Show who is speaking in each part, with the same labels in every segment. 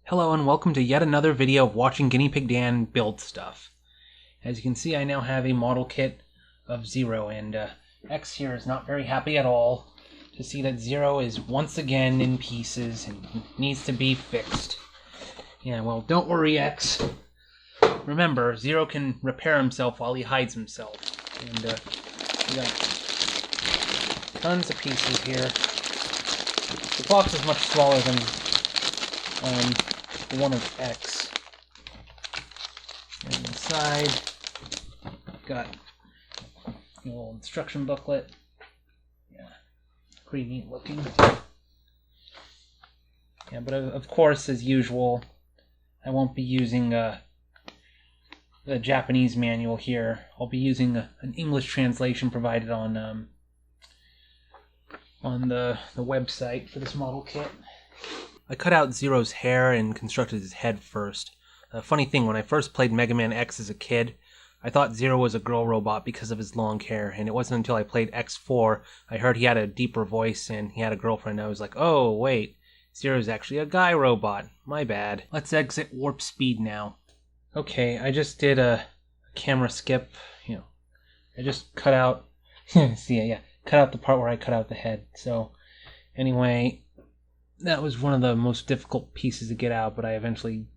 Speaker 1: Hello and welcome to yet another video of watching GuineaPigDan build stuff. As you can see, I now have a model kit of Zero, and X here is not very happy at all to see that Zero is once again in pieces and needs to be fixed. Yeah, well, don't worry, X. Remember, Zero can repair himself while he hides himself. And we got tons of pieces here. The box is much smaller than the one of X. And inside, got a little instruction booklet. Yeah, pretty neat looking. Yeah, but of course, as usual, I won't be using the Japanese manual here. I'll be using an English translation provided on the website for this model kit. I cut out Zero's hair and constructed his head first. Funny thing, when I first played Mega Man X as a kid, I thought Zero was a girl robot because of his long hair, and it wasn't until I played X4 I heard he had a deeper voice and he had a girlfriend. I was like, oh wait, Zero's actually a guy robot. My bad. Let's exit warp speed now. Okay, I just did a camera skip. I just cut out cut out the part where I cut out the head. So anyway, that was one of the most difficult pieces to get out, but I eventually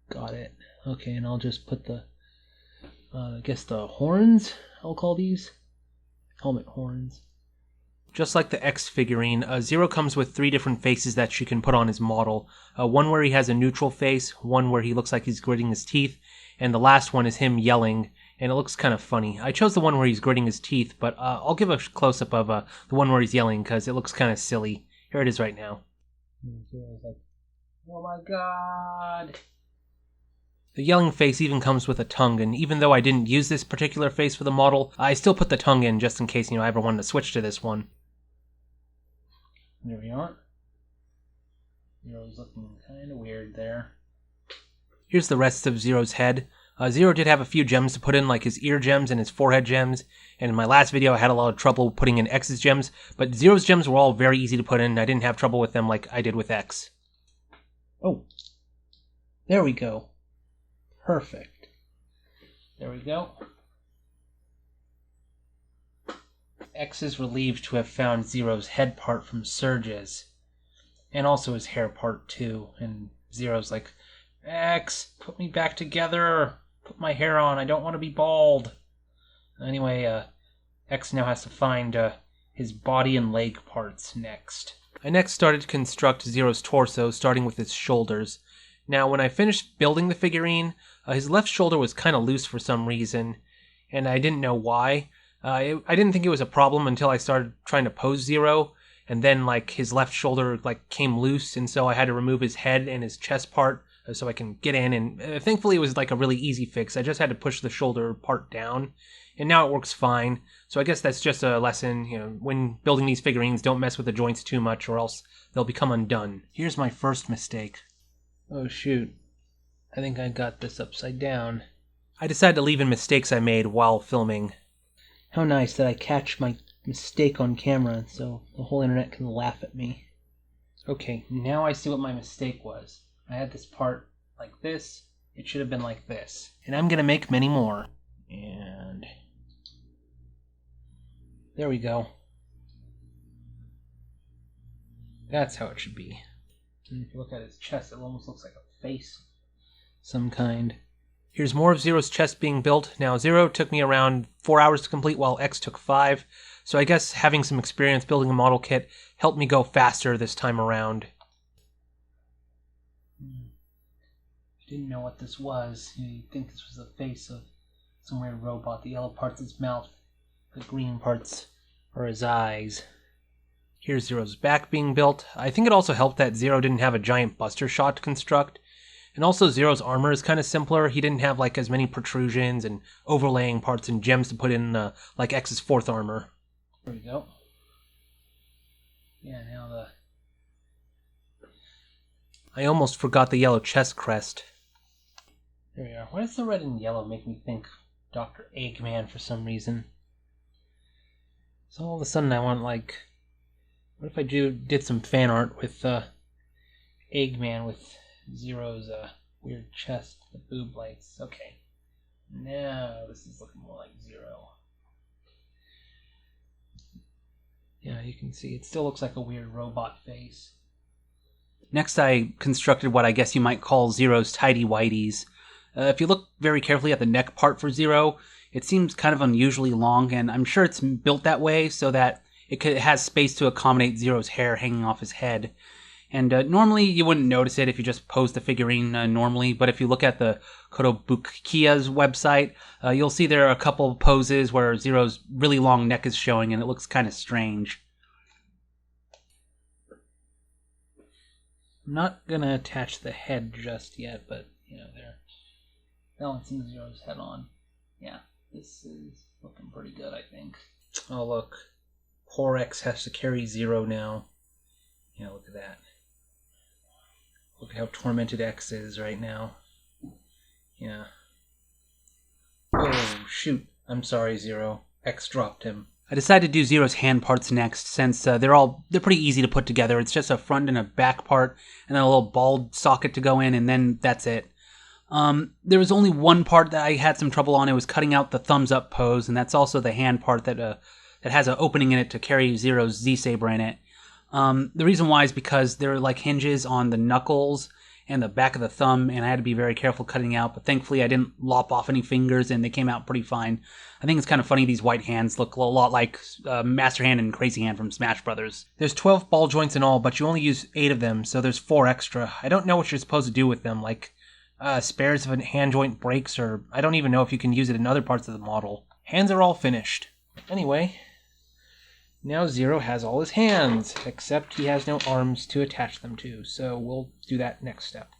Speaker 1: got it. Okay, and I'll just put the, I guess the horns, I'll call these. Helmet horns. Just like the X figurine, Zero comes with 3 different faces that she can put on his model. One where he has a neutral face, one where he looks like he's gritting his teeth, and the last one is him yelling, and it looks kind of funny. I chose the one where he's gritting his teeth, but I'll give a close-up of the one where he's yelling, because it looks kind of silly. Here it is right now. Like, oh my god! The yelling face even comes with a tongue, and even though I didn't use this particular face for the model, I still put the tongue in just in case, I ever wanted to switch to this one. There we are. Zero's looking kind of weird there. Here's the rest of Zero's head. Zero did have a few gems to put in, like his ear gems and his forehead gems, and in my last video I had a lot of trouble putting in X's gems, but Zero's gems were all very easy to put in, and I didn't have trouble with them like I did with X. Oh, there we go. Perfect. There we go. X is relieved to have found Zero's head part from Surge's, and also his hair part too, and Zero's like, X, put me back together. Put my hair on. I don't want to be bald. Anyway, X now has to find his body and leg parts next. I next started to construct Zero's torso, starting with his shoulders. Now, when I finished building the figurine, his left shoulder was kind of loose for some reason, and I didn't know why. I didn't think it was a problem until I started trying to pose Zero, and then his left shoulder came loose, and so I had to remove his head and his chest part so I can get in, and thankfully it was a really easy fix. I just had to push the shoulder part down, and now it works fine. So I guess that's just a lesson, when building these figurines, don't mess with the joints too much or else they'll become undone. Here's my first mistake. Oh shoot, I think I got this upside down. I decided to leave in mistakes I made while filming. How nice that I catch my mistake on camera so the whole internet can laugh at me. Okay, now I see what my mistake was. I had this part like this. It should have been like this. And I'm going to make many more. And there we go. That's how it should be. And if you look at his chest, it almost looks like a face. Some kind. Here's more of Zero's chest being built. Now, Zero took me around 4 hours to complete, while X took 5. So I guess having some experience building a model kit helped me go faster this time around. Didn't know what this was. You'd think this was the face of some weird robot. The yellow part's his mouth. The green parts are his eyes. Here's Zero's back being built. I think it also helped that Zero didn't have a giant buster shot to construct. And also Zero's armor is kind of simpler. He didn't have as many protrusions and overlaying parts and gems to put in like X's 4th armor. There we go. Yeah, now I almost forgot the yellow chest crest. There we are. Why does the red and yellow make me think Dr. Eggman for some reason? So all of a sudden I want what if I did some fan art with Eggman with Zero's weird chest, the boob lights. Okay. Now this is looking more like Zero. Yeah, you can see it still looks like a weird robot face. Next, I constructed what I guess you might call Zero's tidy whities. If you look very carefully at the neck part for Zero, it seems kind of unusually long, and I'm sure it's built that way so that it has space to accommodate Zero's hair hanging off his head. And normally you wouldn't notice it if you just posed the figurine normally, but if you look at the GuineaPigDan's website, you'll see there are a couple poses where Zero's really long neck is showing, and it looks kind of strange. I'm not going to attach the head just yet, but, you know, they're balancing Zero's head on. Yeah, this is looking pretty good, I think. Oh, look. Poor X has to carry Zero now. Yeah, look at that. Look at how tormented X is right now. Yeah. Oh, shoot. I'm sorry, Zero. X dropped him. I decided to do Zero's hand parts next, since they're pretty easy to put together. It's just a front and a back part, and then a little ball socket to go in, and then that's it. There was only one part that I had some trouble on. It was cutting out the thumbs up pose, and that's also the hand part that has an opening in it to carry Zero's Z-Saber in it. The reason why is because there are like hinges on the knuckles and the back of the thumb, and I had to be very careful cutting out, but thankfully I didn't lop off any fingers, and they came out pretty fine. I think it's kind of funny these white hands look a lot like Master Hand and Crazy Hand from Smash Brothers. There's 12 ball joints in all, but you only use 8 of them, so there's 4 extra. I don't know what you're supposed to do with them, like spares if a hand joint breaks, or I don't even know if you can use it in other parts of the model. Hands are all finished. Anyway, now Zero has all his hands, except he has no arms to attach them to, so we'll do that next step.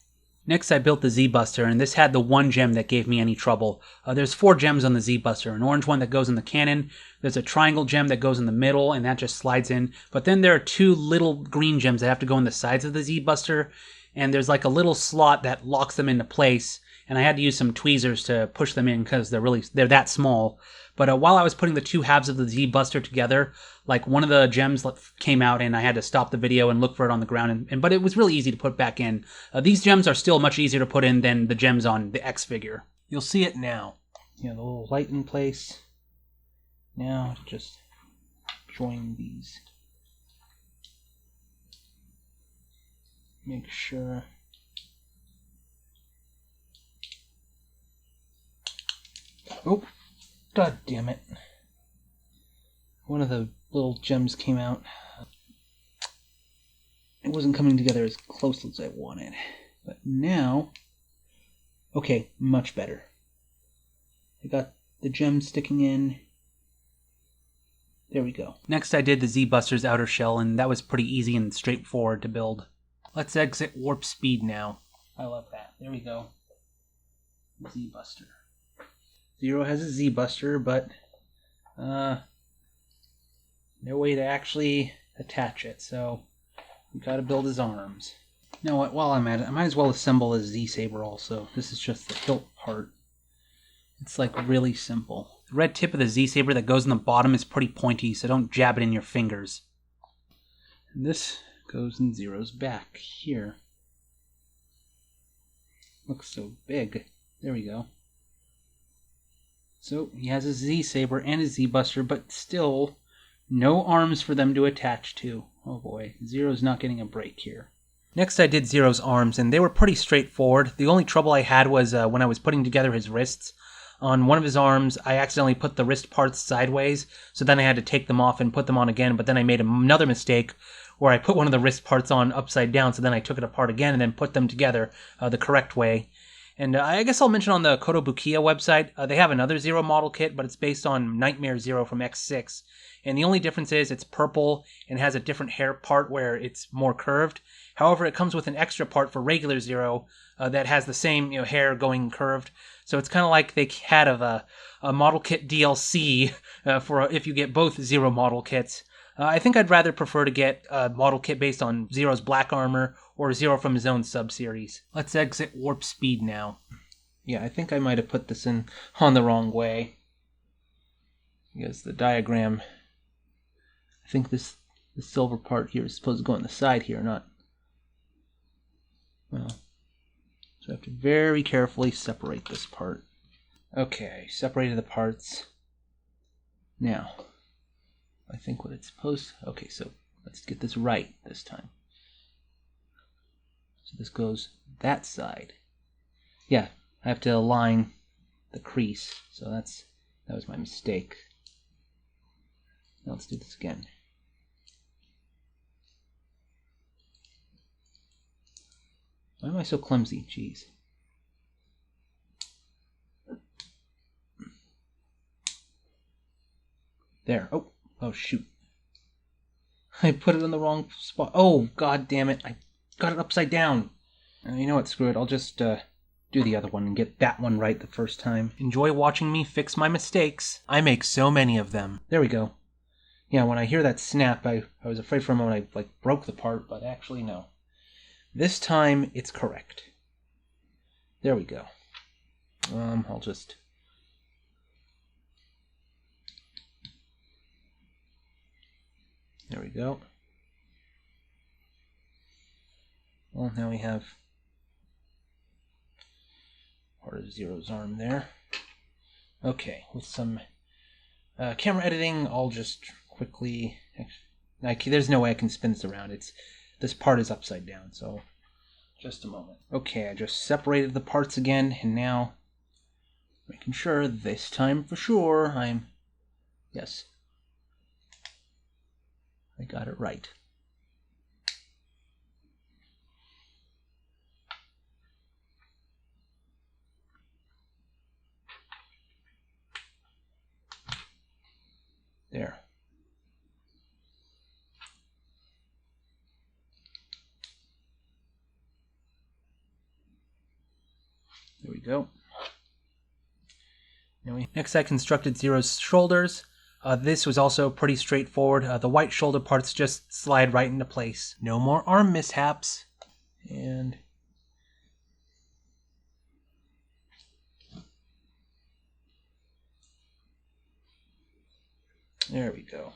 Speaker 1: Next, I built the Z-Buster, and this had the one gem that gave me any trouble. There's 4 gems on the Z-Buster. An orange one that goes in the cannon, there's a triangle gem that goes in the middle, and that just slides in. But then there are 2 little green gems that have to go in the sides of the Z-Buster, and there's like a little slot that locks them into place, and I had to use some tweezers to push them in because they're that small. But while I was putting the 2 halves of the Z-Buster together, like one of the gems came out and I had to stop the video and look for it on the ground. But it was really easy to put back in. These gems are still much easier to put in than the gems on the X figure. You'll see it now. You know, the little light in place. Now just join these. Make sure. Oh. God damn it. One of the little gems came out. It wasn't coming together as close as I wanted. But now... Okay, much better. I got the gem sticking in. There we go. Next I did the Z-Buster's outer shell, and that was pretty easy and straightforward to build. Let's exit warp speed now. I love that. There we go. Z-Buster. Zero has a Z-Buster, but no way to actually attach it, so we gotta build his arms. You know what, while I'm at it, I might as well assemble a Z-Saber also. This is just the hilt part. It's like really simple. The red tip of the Z-Saber that goes in the bottom is pretty pointy, so don't jab it in your fingers. And this goes in Zero's back here. Looks so big. There we go. So he has a Z-Saber and a Z-Buster, but still no arms for them to attach to. Oh boy, Zero's not getting a break here. Next I did Zero's arms, and they were pretty straightforward. The only trouble I had was when I was putting together his wrists. On one of his arms, I accidentally put the wrist parts sideways, so then I had to take them off and put them on again, but then I made another mistake where I put one of the wrist parts on upside down, so then I took it apart again and then put them together the correct way. And I guess I'll mention on the GuineaPigDan website, they have another Zero model kit, but it's based on Nightmare Zero from X6. And the only difference is it's purple and has a different hair part where it's more curved. However, it comes with an extra part for regular Zero that has the same hair going curved. So it's kind of like they had a model kit DLC for if you get both Zero model kits. I think I'd rather prefer to get a model kit based on Zero's black armor or Zero from his own sub-series. Let's exit warp speed now. Yeah, I think I might have put this in on the wrong way. Because the diagram, I think the silver part here is supposed to go on the side here, not... Well, have to very carefully separate this part. Okay, separated the parts. Now, I think what it's supposed to... Okay, so let's get this right this time. So this goes that side. Yeah, I have to align the crease, so that was my mistake. Now let's do this again. Why am I so clumsy? Jeez. There. Oh shoot. I put it in the wrong spot. Oh, god damn it. I got it upside down. You know what, screw it. I'll just do the other one and get that one right the first time. Enjoy watching me fix my mistakes. I make so many of them. There we go. Yeah, when I hear that snap, I was afraid for a moment I broke the part, but actually no. This time it's correct. There we go. I'll just... There we go. Well, now we have part of Zero's arm there. Okay, with some camera editing, I'll just quickly... there's no way I can spin this around. This part is upside down, so just a moment. Okay, I just separated the parts again, and now making sure this time for sure yes, I got it right. There. There we go. Next I constructed Zero's shoulders. This was also pretty straightforward. The white shoulder parts just slide right into place. No more arm mishaps. And there we go.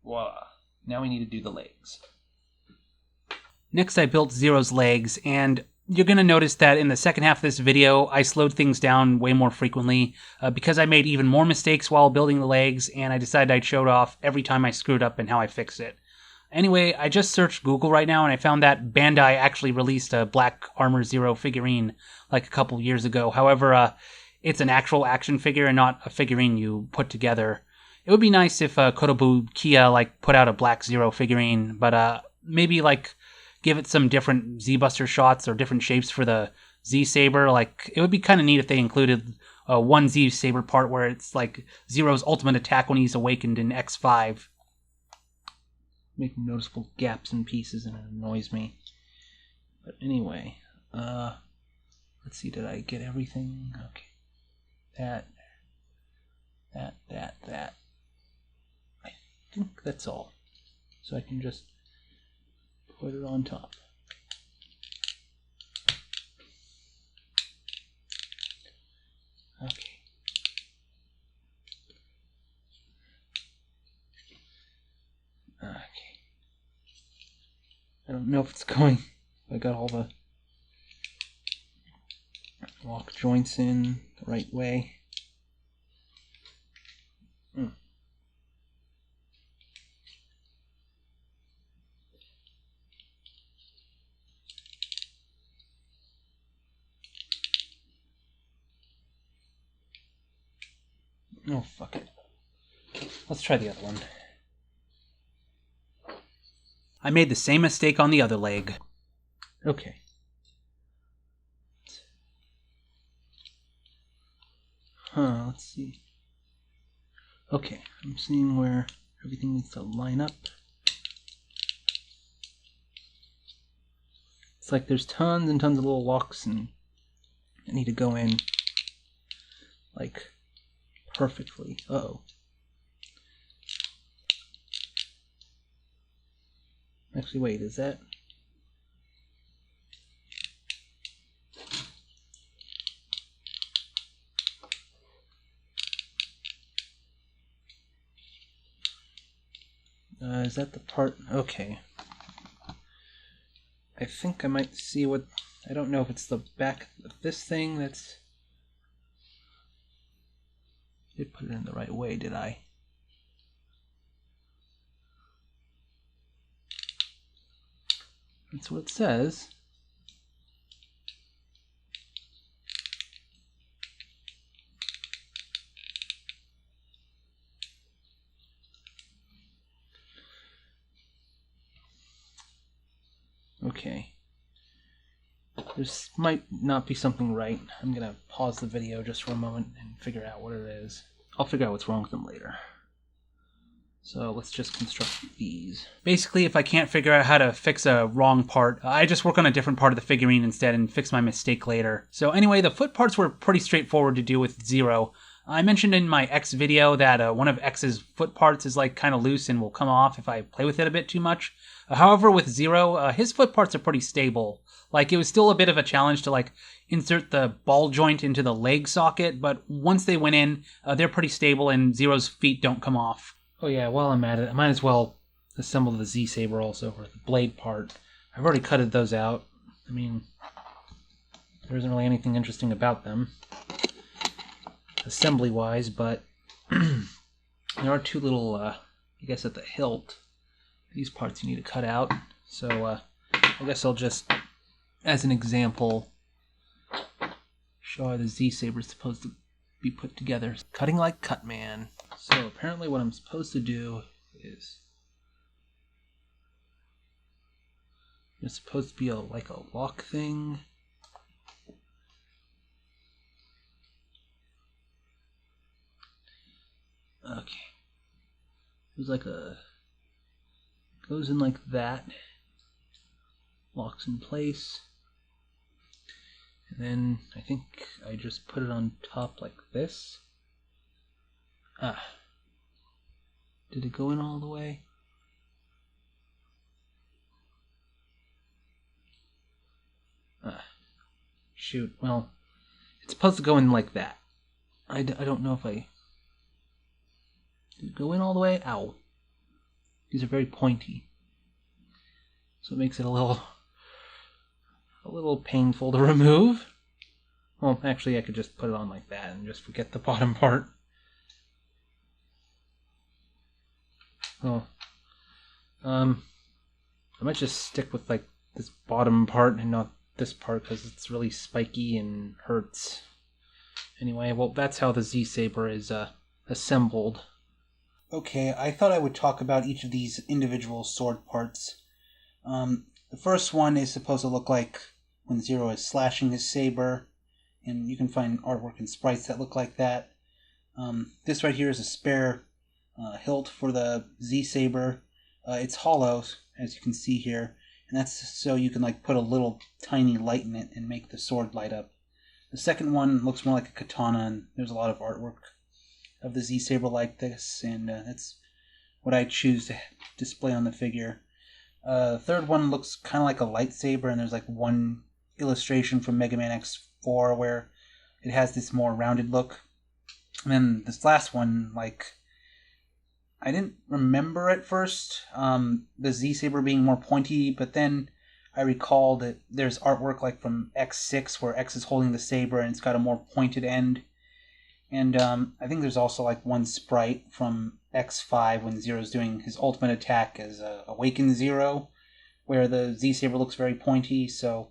Speaker 1: Voila. Now we need to do the legs. Next I built Zero's legs, and you're going to notice that in the second half of this video, I slowed things down way more frequently because I made even more mistakes while building the legs, and I decided I'd show it off every time I screwed up and how I fixed it. Anyway, I just searched Google right now, and I found that Bandai actually released a Black Armor Zero figurine like a couple years ago. However, it's an actual action figure and not a figurine you put together. It would be nice if Kotobukiya put out a Black Zero figurine, but maybe give it some different Z-Buster shots or different shapes for the Z-Saber. It would be kind of neat if they included one Z-Saber part where it's Zero's ultimate attack when he's awakened in X5. Making noticeable gaps and pieces, and it annoys me. But anyway, let's see, did I get everything? Okay. That. I think that's all. So I can just put it on top. Okay. I don't know if it's going. I got all the lock joints in the right way. Oh, fuck it. Let's try the other one. I made the same mistake on the other leg. Okay. Let's see. Okay, I'm seeing where everything needs to line up. It's there's tons and tons of little locks, and I need to go in perfectly. Uh-oh. Actually, wait, is that... is that the part... Okay. I think I might see what I don't know if it's the back of this thing that's... I did put it in the right way, did I? That's what it says. Okay. This might not be something right. I'm gonna pause the video just for a moment and figure out what it is. I'll figure out what's wrong with them later. So let's just construct these. Basically, if I can't figure out how to fix a wrong part, I just work on a different part of the figurine instead and fix my mistake later. So anyway, the foot parts were pretty straightforward to do with Zero. I mentioned in my X video that one of X's foot parts is like kind of loose and will come off if I play with it a bit too much. However, with Zero, his foot parts are pretty stable. Like, it was still a bit of a challenge to like insert the ball joint into the leg socket, but once they went in, they're pretty stable and Zero's feet don't come off. Oh yeah, while I'm at it, I might as well assemble the Z-Saber also, or the blade part. I've already cutted those out. I mean, there isn't really anything interesting about them, assembly-wise, but there are two little, I guess at the hilt, these parts you need to cut out. So I guess I'll just, as an example, show how the Z-Saber is supposed to be put together. Cutting like Cutman. So apparently what I'm supposed to do is, it's supposed to be like a lock thing. Okay. It was like a, goes in like that, locks in place, and then I think I just put it on top like this. Ah. Did it go in all the way? Ah. Shoot. Well, it's supposed to go in like that. I don't know if I... Did it go in all the way? Ow. These are very pointy. So it makes it a little painful to remove. Well, actually I could just put it on like that and just forget the bottom part. Oh, I might just stick with like this bottom part and not this part because it's really spiky and hurts. Anyway, well, that's how the Z-Saber is assembled. Okay, I thought I would talk about each of these individual sword parts. The first one is supposed to look like when Zero is slashing his saber, and you can find artwork and sprites that look like that. This right here is a spare hilt for the Z-Saber. It's hollow, as you can see here, and that's so you can like put a little tiny light in it and make the sword light up. The second one looks more like a katana, and there's a lot of artwork of the Z-Saber like this, and that's what I choose to display on the figure. The third one looks kind of like a lightsaber, and there's like one illustration from Mega Man X4 where it has this more rounded look. And then this last one, like, I didn't remember at first the Z-Saber being more pointy, but then I recall that there's artwork like from X6 where X is holding the saber and it's got a more pointed end. And I think there's also like one sprite from X5 when Zero's doing his ultimate attack as Awakened Zero, where the Z-Saber looks very pointy, so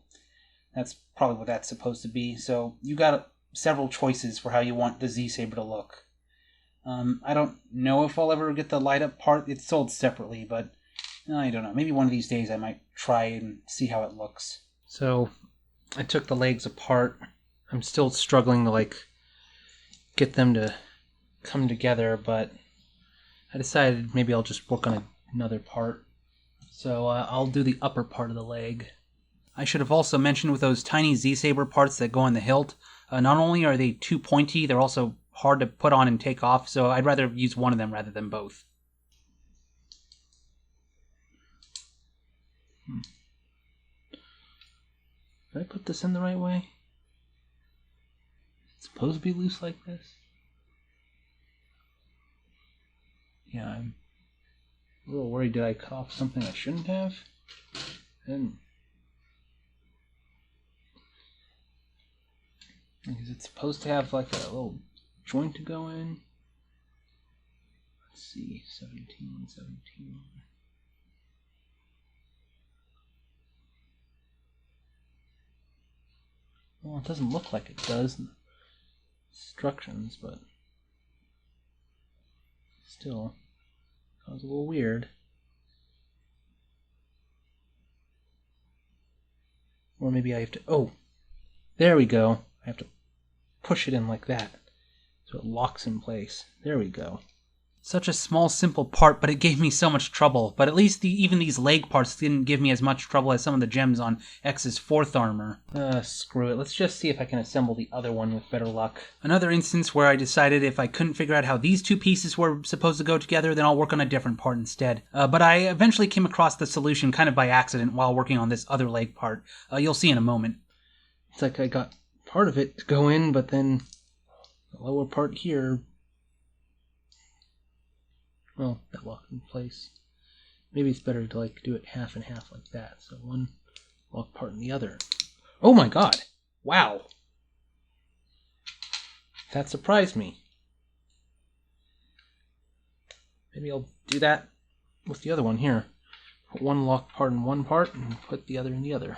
Speaker 1: that's probably what that's supposed to be. So you got several choices for how you want the Z-Saber to look. I don't know if I'll ever get the light up part. It's sold separately, but I don't know. Maybe one of these days I might try and see how it looks. So I took the legs apart. I'm still struggling to like get them to come together, but I decided maybe I'll just work on another part. So I'll do the upper part of the leg. I should have also mentioned with those tiny Z-Saber parts that go on the hilt, not only are they too pointy, they're also hard to put on and take off, so I'd rather use one of them rather than both. Did I put this in the right way? It's supposed to be loose like this? Yeah, I'm a little worried. Did I cut off something I shouldn't have? And Is it supposed to have like a little joint to go in? Let's see, 17, 17. Well, it doesn't look like it does in the instructions, but still, sounds a little weird. Or maybe I have to, oh, there we go. I have to push it in like that, so it locks in place. There we go. Such a small, simple part, but it gave me so much trouble. But at least even these leg parts didn't give me as much trouble as some of the gems on X's 4th armor. Screw it. Let's just see if I can assemble the other one with better luck. Another instance where I decided if I couldn't figure out how these two pieces were supposed to go together, then I'll work on a different part instead. But I eventually came across the solution kind of by accident while working on this other leg part. You'll see in a moment. It's like I got part of it to go in, but then the lower part here, well, that locked in place. Maybe it's better to like do it half and half like that. So one lock part in the other. Oh my god! Wow! That surprised me. Maybe I'll do that with the other one here. Put one lock part in one part and put the other in the other.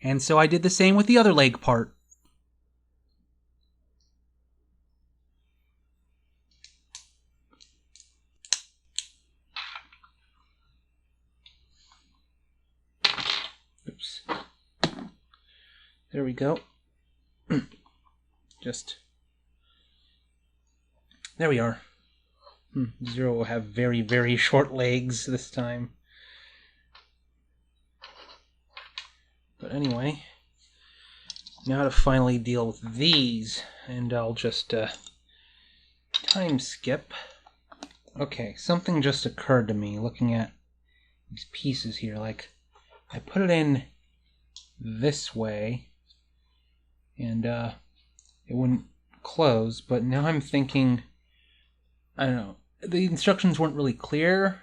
Speaker 1: And so I did the same with the other leg part. Oops. There we go. There we are. Zero will have very, very short legs this time. But anyway, now to finally deal with these, and I'll just time skip. Okay, something just occurred to me looking at these pieces here. Like, I put it in this way, and it wouldn't close, but now I'm thinking, I don't know, the instructions weren't really clear.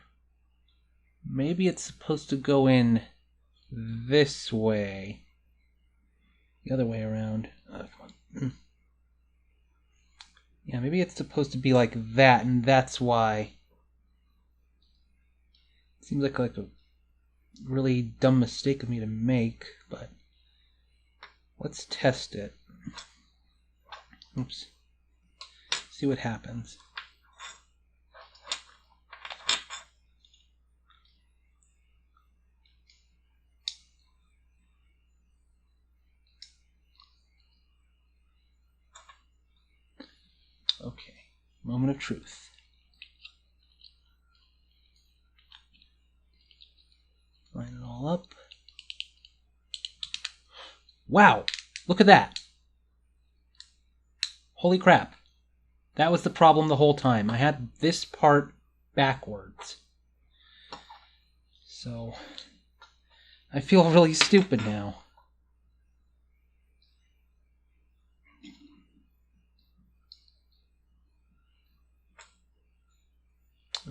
Speaker 1: Maybe it's supposed to go in this way. The other way around. Come on. Yeah, maybe it's supposed to be like that, and that's why. It seems like a really dumb mistake of me to make, but let's test it. Oops. See what happens. Okay, moment of truth. Line it all up. Wow, look at that. Holy crap. That was the problem the whole time. I had this part backwards. So, I feel really stupid now.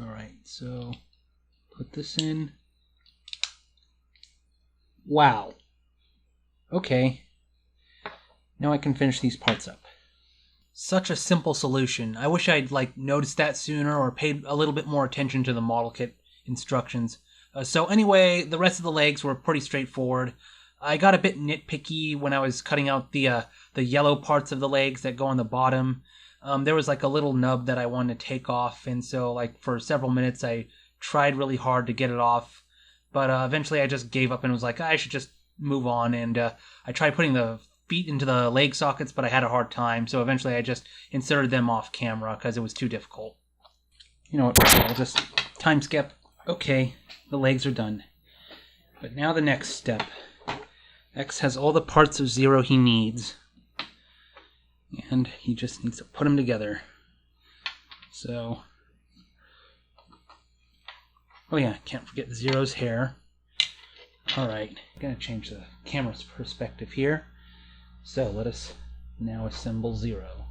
Speaker 1: Alright, so put this in. Wow. Okay. Now I can finish these parts up. Such a simple solution. I wish I'd noticed that sooner or paid a little bit more attention to the model kit instructions. So anyway, the rest of the legs were pretty straightforward. I got a bit nitpicky when I was cutting out the yellow parts of the legs that go on the bottom. There was a little nub that I wanted to take off, and so for several minutes I tried really hard to get it off, but eventually I just gave up and was like, I should just move on, and I tried putting the feet into the leg sockets, but I had a hard time, so eventually I just inserted them off camera because it was too difficult. You know what, I'll just time skip. Okay, the legs are done. But now the next step. X has all the parts of Zero he needs, and he just needs to put them together. So, oh yeah, can't forget Zero's hair. Alright, gonna change the camera's perspective here. So let us now assemble Zero.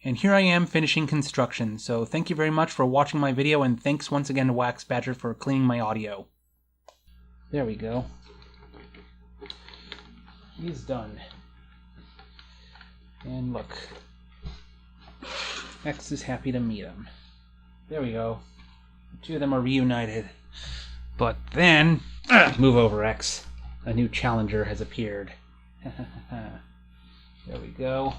Speaker 1: And here I am finishing construction, so thank you very much for watching my video, and thanks once again to WaxBadger for cleaning my audio. There we go. He's done. And look. X is happy to meet him. There we go. The two of them are reunited. But then... move over, X. A new challenger has appeared. There we go.